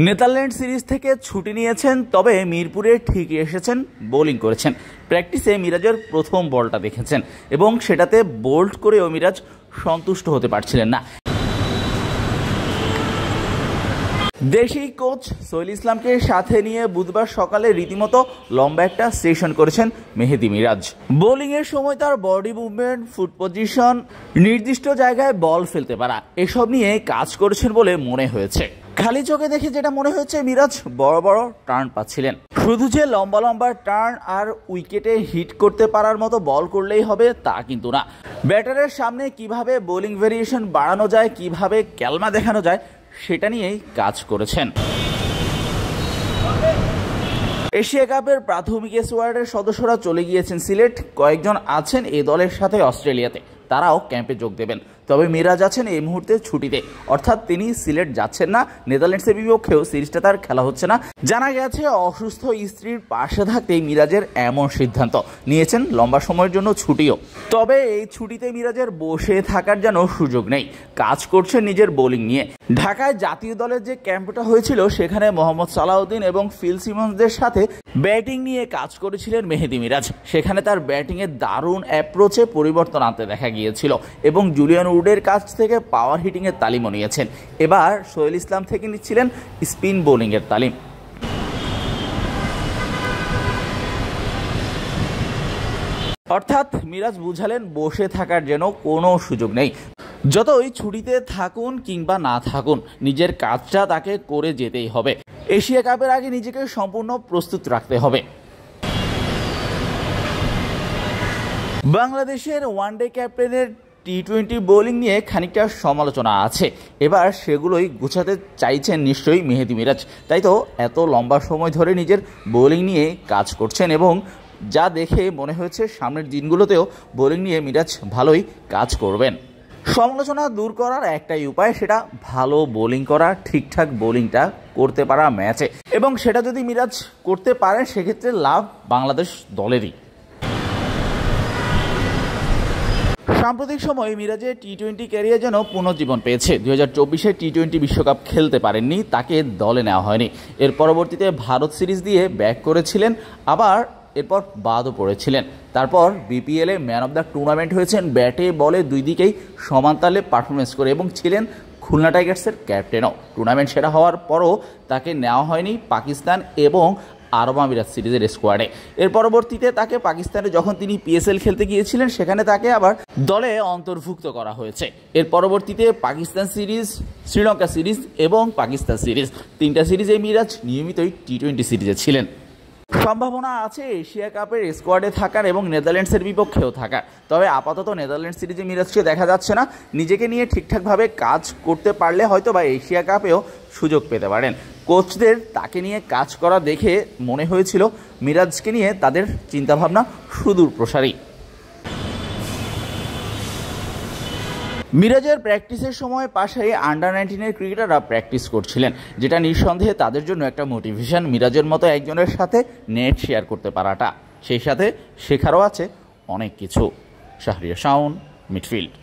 Netherland series থেকে ছুটি নিয়েছেন, তবে মিরপুরে ঠিকই এসেছেন, বোলিং করেছেন। প্র্যাকটিসে মিরাজের প্রথম বলটা দেখেছেন এবং সেটাতে বোল্ড করেও মিরাজ সন্তুষ্ট হতে পারছিলেন না। দেশি কোচ সোহেল ইসলামকে সাথে নিয়ে বুধবার সকালে রীতিমতো লম্বা একটা সেশন করেছেন মেহেদী মিরাজ। বোলিংয়ের সময় তার বডি মুভমেন্ট, ফুট পজিশন, নির্দিষ্ট জায়গায় বল ফেলতে পারা, এসব নিয়ে কাজ করেছেন বলে মনে হয়েছে। খালি চোখে দেখে যেটা মনে হয়েছে, মিরাজ বড় বড় টার্ন পাচ্ছিলেন। শুধু যে লম্বা লম্বা টার্ন আর উইকেটে হিট করতে পারার মতো বল করলেই হবে তা কিন্তু না। ব্যাটারের সামনে কিভাবে বোলিং ভেরিয়েশন বাড়ানো যায়, কিভাবে ক্যালমা দেখানো যায়, সেটা নিয়েই কাজ করেছেন। এশিয়া কাপের প্রাথমিক স্কোয়াডের সদস্যরা চলে গিয়েছেন সিলেট, কয়েকজন আছেন এই দলের সাথে অস্ট্রেলিয়াতে, তারাও ক্যাম্পে যোগ দেবেন। তবে মিরাজ আছেন এই মুহূর্তে ছুটিতে, অর্থাৎ তিনি সিলেট যাচ্ছেন না। নেদারল্যান্ডসের বিপক্ষেও সিরিজটা তার খেলা হচ্ছে না। জানা গেছে অসুস্থ স্ত্রীর পাশে থাকতেই মিরাজের এমন সিদ্ধান্ত নিয়েছেন, লম্বা সময়ের জন্য ছুটিও। তবে এই ছুটিতে মিরাজের বসে থাকার যেন সুযোগ নেই, কাজ করছেন নিজের বোলিং নিয়ে। ঢাকায় জাতীয় দলের যে ক্যাম্পটা হয়েছিল, সেখানে মোহাম্মদ সালাউদ্দিন এবং ফিল সিমন্সদের সাথে ব্যাটিং নিয়ে কাজ করেছিলেন মেহেদী মিরাজ। সেখানে তার ব্যাটিংয়ের দারুণ অ্যাপ্রোচে পরিবর্তন আনতে দেখা গিয়েছিল এবং জুলিয়ান উডের কাছ থেকে পাওয়ার হিটিংয়ের তালিমও নিয়েছেন। এবার সোহেল ইসলাম থেকে নিচ্ছিলেন স্পিন বোলিংয়ের তালিম। অর্থাৎ মিরাজ বুঝালেন বসে থাকার যেন কোনো সুযোগ নেই। যতই ছুটিতে থাকুন কিংবা না থাকুন, নিজের কাজটা তাকে করে যেতেই হবে। এশিয়া কাপের আগে নিজেকে সম্পূর্ণ প্রস্তুত রাখতে হবে। বাংলাদেশের ওয়ানডে ক্যাপ্টেনের টি-20 বোলিং নিয়ে খানিকটা সমালোচনা আছে। এবার সেগুলোই গুছাতে চাইছেন নিশ্চয়ই মেহেদী মিরাজ। তাই তো এত লম্বা সময় ধরে নিজের বোলিং নিয়ে কাজ করছেন এবং যা দেখে মনে হয়েছে সামনের দিনগুলোতেও বোলিং নিয়ে মিরাজ ভালোই কাজ করবেন। সমালোচনা দূর করার একটাই উপায়, সেটা ভালো বোলিং করা, ঠিকঠাক বোলিংটা করতে পারা ম্যাচে, এবং সেটা যদি মিরাজ করতে পারে সেক্ষেত্রে লাভ বাংলাদেশ দলেরই। সাম্প্রতিক সময়ে মিরাজের টি-20 ক্যারিয়ার যেন পুনর্জীবন পেয়েছে। 2024-এ টি-20 বিশ্বকাপ খেলতে পারেননি, তাকে দলে নেওয়া হয়নি। এর পরবর্তীতে ভারত সিরিজ দিয়ে ব্যাক করেছিলেন, আবার এরপর বাদও পড়েছিলেন। তারপর বিপিএলে ম্যান অব দ্য টুর্নামেন্ট হয়েছেন, ব্যাটে বলে দুই দিকেই সমান তালে পারফরমেন্স করে, এবং ছিলেন খুলনা টাইগার্সের ক্যাপ্টেনও। টুর্নামেন্ট সেরা হওয়ার পরও তাকে নেওয়া হয়নি পাকিস্তান এবং আরব আমিরাত সিরিজের স্কোয়াডে। এর পরবর্তীতে তাকে পাকিস্তানে যখন তিনি পিএসএল খেলতে গিয়েছিলেন, সেখানে তাকে আবার দলে অন্তর্ভুক্ত করা হয়েছে। এর পরবর্তীতে পাকিস্তান সিরিজ, শ্রীলঙ্কা সিরিজ এবং পাকিস্তান সিরিজ, তিনটা সিরিজে মিরাজ নিয়মিতই টি-20 সিরিজে ছিলেন। সম্ভাবনা আছে এশিয়া কাপের স্কোয়াডে থাকার এবং নেদারল্যান্ডসের বিপক্ষেও থাকার। তবে আপাতত নেদারল্যান্ডস সিরিজে মিরাজকে দেখা যাচ্ছে না। নিজেকে নিয়ে ঠিকঠাকভাবে কাজ করতে পারলে হয়তো বা এশিয়া কাপেও সুযোগ পেতে পারেন। কোচদের তাকে নিয়ে কাজ করা দেখে মনে হয়েছিল মিরাজকে নিয়ে তাদের চিন্তাভাবনা সুদূর প্রসারী। মিরাজের প্র্যাকটিসের সময় পাশে আন্ডার-19-এর ক্রিকেটাররা প্র্যাকটিস করছিলেন, যেটা নিঃসন্দেহে তাদের জন্য একটা মোটিভেশন। মিরাজের মতো একজনের সাথে নেট শেয়ার করতে পারাটা, সেই সাথে শেখারও আছে অনেক কিছু। শাহরিয়ার শাওন, মিডফিল্ড।